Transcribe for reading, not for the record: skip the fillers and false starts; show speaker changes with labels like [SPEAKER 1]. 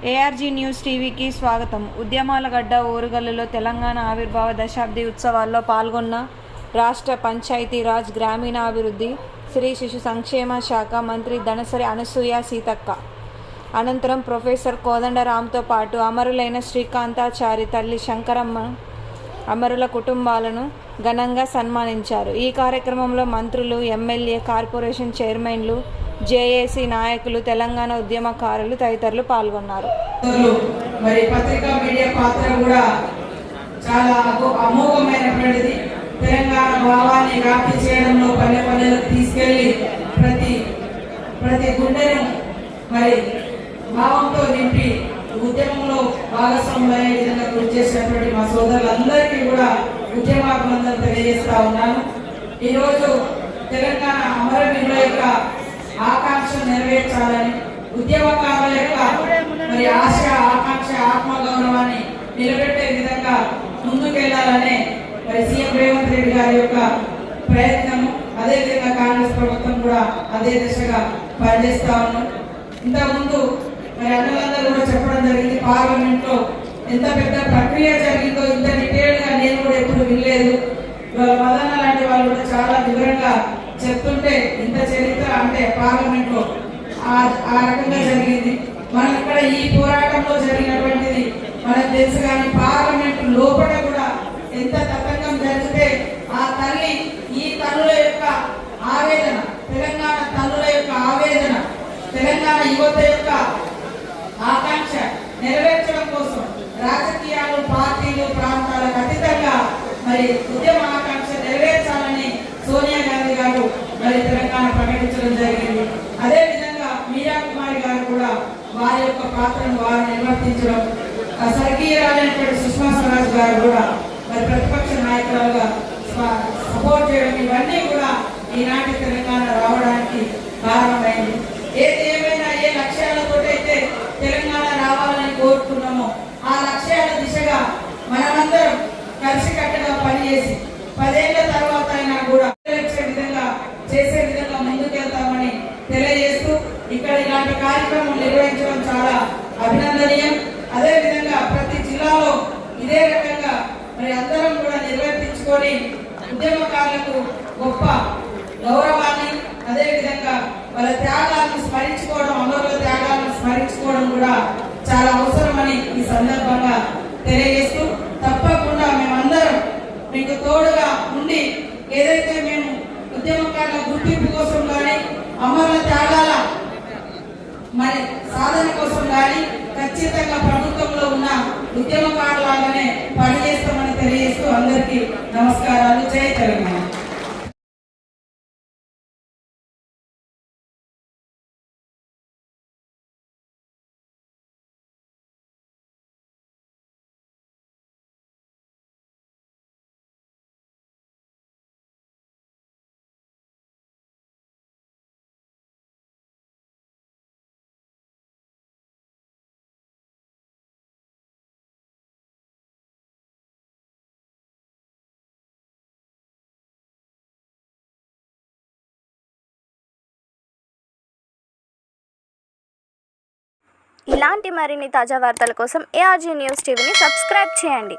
[SPEAKER 1] ARG news టీవీకి స్వాగతం. ఉద్యమాల గడ్డ ఓరుగల్లులో తెలంగాణ ఆవిర్భావ దశాబ్ది ఉత్సవాల్లో పాల్గొన్న రాష్ట్ర పంచాయతీరాజ్ గ్రామీణాభివృద్ధి, స్త్రీ శిశు సంక్షేమ శాఖ మంత్రి ధనసరి అనసూయ సీతక్క. అనంతరం ప్రొఫెసర్ కోదండరాంతో పాటు అమరులైన శ్రీకాంతాచారి తల్లి శంకరమ్మ, అమరుల కుటుంబాలను ఘనంగా సన్మానించారు. ఈ కార్యక్రమంలో మంత్రులు, ఎమ్మెల్యే, కార్పొరేషన్ చైర్మన్లు, జేఏసీ నాయకులు, తెలంగాణ ఉద్యమకారులు తదితరులు పాల్గొన్నారు.
[SPEAKER 2] మరి పత్రికా మీడియా పాత్ర కూడా చాలా అమోఘమైనటువంటిది. తెలంగాణ భావాన్ని వ్యాప్తి చేయడంలో పల్లె పల్లెలకు తీసుకెళ్లి ప్రతి గుండెను మరి భావంతో నింపి ఉద్యమంలో భాగస్వాములయ్యే విధంగా కృషి చేసినటువంటి మా సోదరులందరికీ కూడా ఉద్యమాభినందనలు తెలియజేస్తా ఉన్నాను. ఈరోజు తెలంగాణ అమరవీరుల యొక్క ఆకాంక్ష నెరవేర్చాలని, ఉద్యమకారుల యొక్క మరి ఆశ, ఆకాంక్ష, ఆత్మగౌరవాన్ని నిలబెట్టే విధంగా ముందుకెళ్లాలనే మరి సీఎం రేవంత్ రెడ్డి గారి యొక్క ప్రయత్నము, అదేవిధంగా కాంగ్రెస్ ప్రభుత్వం కూడా అదే దిశగా పనిచేస్తా ఉన్నాం. ఇంతకుముందు మరి అన్నలందరూ కూడా చెప్పడం జరిగింది, పార్లమెంట్ లో ఎంత పెద్ద ప్రక్రియ జరిగిందో ఇంత డీటెయిల్ గా నేను కూడా ఎప్పుడు వినలేదు. ఇవాళ మదన్న లాంటి వాళ్ళు కూడా చాలా వివరంగా చెప్తుంటే ఇంత చరిత్ర అంటే పార్లమెంట్ లో ఆ రకంగా జరిగింది. మనం ఇక్కడ ఈ పోరాటంలో జరిగినటువంటిది మనకు తెలుసు, కానీ పార్లమెంట్ లోపల కూడా ఎంత తతంగం జరిగితే ఆ తల్లి, ఈ తల్లుల యొక్క ఆవేదన, తెలంగాణ తల్లుల యొక్క ఆవేదన, తెలంగాణ యువత యొక్క ఆకాంక్ష నెరవేర్చడం కోసం రాజకీయాలు, పార్టీలు, ప్రాంతాలకు అతీతంగా మరి ఉద్యమ ఆకాంక్ష నెరవేర్చాలని సోనియా గాంధీ గారు మరి తెలంగాణ ప్రకటించడం జరిగింది. అదే విధంగా మీరా కుమారి గారు కూడా వారి యొక్క పాత్రను వారు నిర్వర్తించడం, స్వర్గీయురాలైనటువంటి సుష్మా స్వరాజ్ గారు కూడా మరి ప్రతిపక్ష నాయకులుగా సపోర్ట్ చేయడం, ఇవన్నీ కూడా ఈనాటి తెలంగాణ రావడానికి కారణమైంది. ఏది ఏమైనా ఏ లక్ష్యాలతో అయితే తెలంగాణ రావాలని కోరుకున్నామో ఆ లక్ష్యాల దిశగా మనమందరం కలిసికట్టుగా పనిచేసి 10 ఏళ్ల తర్వాత అయినా కూడా చేసే విధంగా ముందుకెళ్తామని తెలియజేస్తూ ఇక్కడ ఇలాంటి కార్యక్రమం నిర్వహించడం చాలా అభినందనీయం. అదే విధంగా ప్రతి జిల్లాలో ఇదే రకంగా మరి అందరం కూడా నిర్వర్తించుకొని ఉద్యమకారులకు గొప్ప గౌరవాన్ని, అదే విధంగా వాళ్ళ త్యాగాలను స్మరించుకోవడం, అమరుల త్యాగాలను స్మరించుకోవడం కూడా చాలా అవసరమని ఈ సందర్భంగా తెలియజేస్తూ, తప్పకుండా మేమందరం మీకు తోడుగా ఉండి ఏదైతే మేము ఉద్యమకారుల గుర్తింపు కోసం కానీ, అమరుల త్యాగాల మరి సాధన కోసం కానీ ఖచ్చితంగా ప్రభుత్వంలో ఉన్న ఉద్యమకారులాగానే పనిచేస్తామని తెలియజేస్తూ అందరికీ నమస్కారాలు. జై తెలంగాణ.
[SPEAKER 3] ఇలాంటి మరిన్ని తాజా వార్తల కోసం ఏఆర్జీ న్యూస్ టీవీని సబ్స్క్రైబ్ చేయండి.